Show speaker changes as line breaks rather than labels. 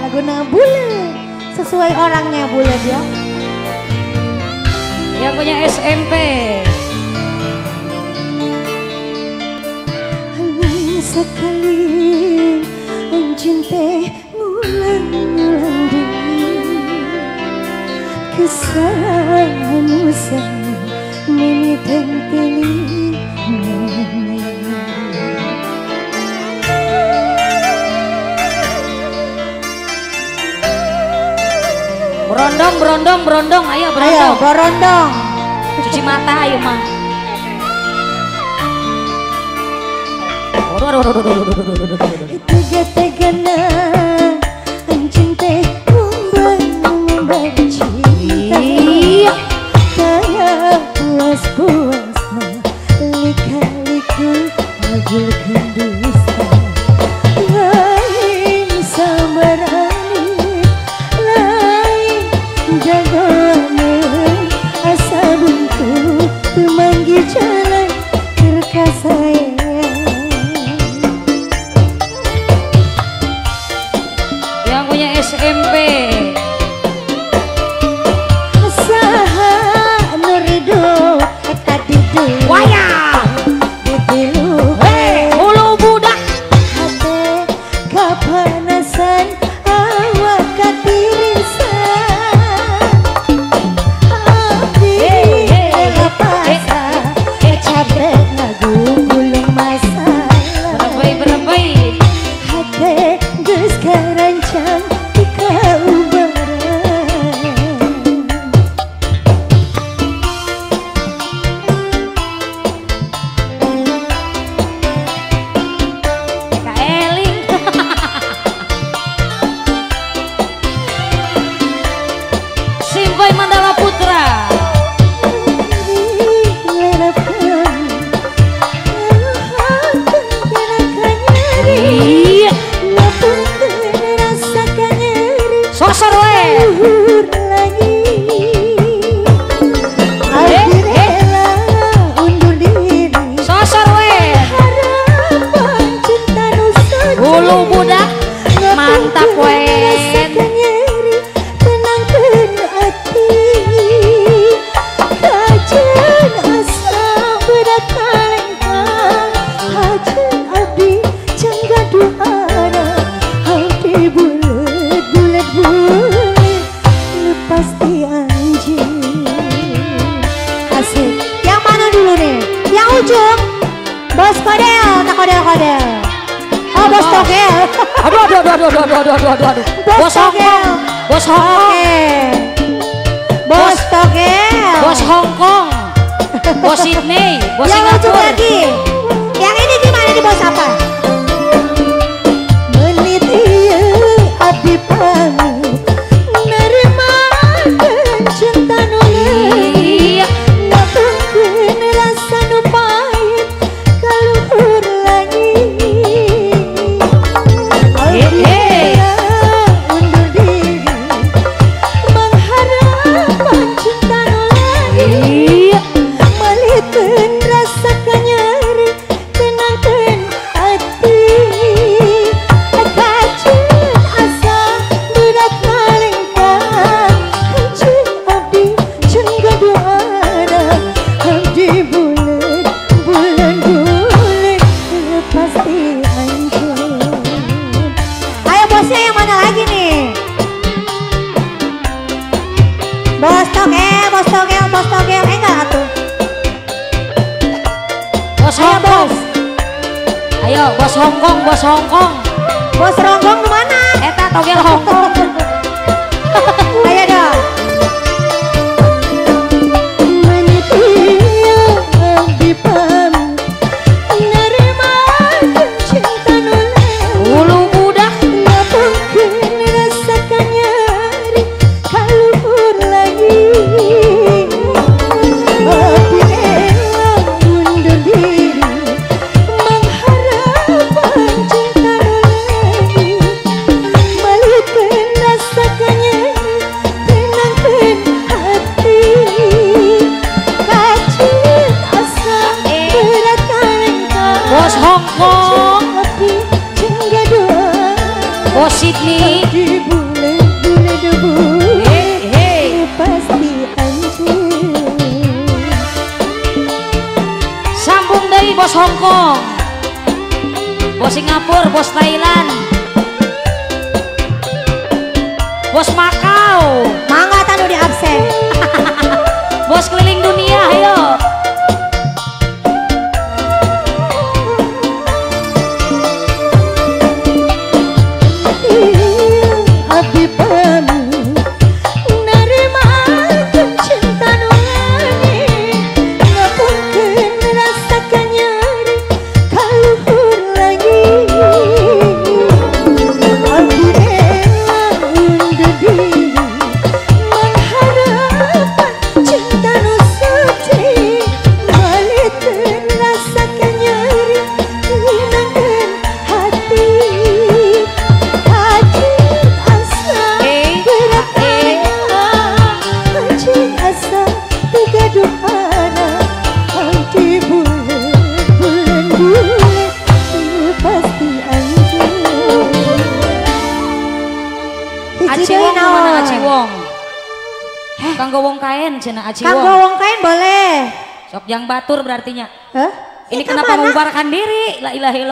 laguna bulan sesuai orangnya bulan ya.
Yang punya SMP.
Sekali mencintai ngulang-ngulang diri kesalahanmu sayang nini tenteli.
Berondong, ayo berondong.
Ayo berondong.
Cuci mata ayo mah.
Tega-tegana mencintai membenci kayak puas-puasnya lika-liku magulkan dusta lain sabarani lain jagoan asa buntu memanggil jalan terkasaya.
SMP
Saha Nurido tadi
wayang
ditilu
hulu budak
hati kepanasan awak katirisan hati lapasa cabai lagu gulung masalah
berempai
hati geus karancang
Simboy Mandala Putra. Iya. Sosor we. Sosor we. Hulu budak mantap we.
Bos kodel, tak kodel. Oh, bos togel.
Aduh.
Bos togel.
Bos Hongkong.
Bos togel.
Bos Hongkong. Bos Sydney. Bos
yang lucu
Singapura.
lagi. Yang ini gimana nih bos apa? Meniti abdi pami nerima cinta nuli. Ngapungkeun rasa nu pahit kaluhur lagi. Undur diri mengharapkan cinta nuli. Malikeun rasa kanyeri tenangkeun hati. Kaceun asa berat nalengkang kaceun abdi ceun gaduhana abdi bulan pasti hancur. Ayo bosnya yang mana lagi nih? Bos togel, enggak atuh.
Bos Hongkong. Ayo bos Hongkong.
Bos ronggong di mana?
Eta togel Hongkong.
Ayo dong. Menyetia abdi pami nerima cinta nulai.
Hulu budak.
Ngapungkeun rasa kanyeri kaluhur lagi. Abdi elang undur diri mengharapkan cinta nulai. Malikeun rasa kanyeri tenangkeun hati. Kaceun asa berat nalengkang
Bos Hongkong.
abdi ceun gaduhan
Bos Sydney.
abdi bulan pasti anjir.
Sambung dari bos Hongkong, bos Singapura, bos Thailand, bos Makau,
Mangga tanu di absen.
bos keliling dunia, ayo.
Abdi pamit nerima cinta nulani, ngapunkeun rasakan nyeri kaluhur lagi. Abdi rela undur diri mengharapkan cinta nu suci, balikeun rasakan nyeri nginangkeun hati.
Aci Wong mana Aci Wong? Kanggo wong kain cenah Aci Wong.
Kanggo wong kain boleh.
Sok jang batur berartinya.
Hah?
Ini kenapa membubarkan diri? La ilaha illallah.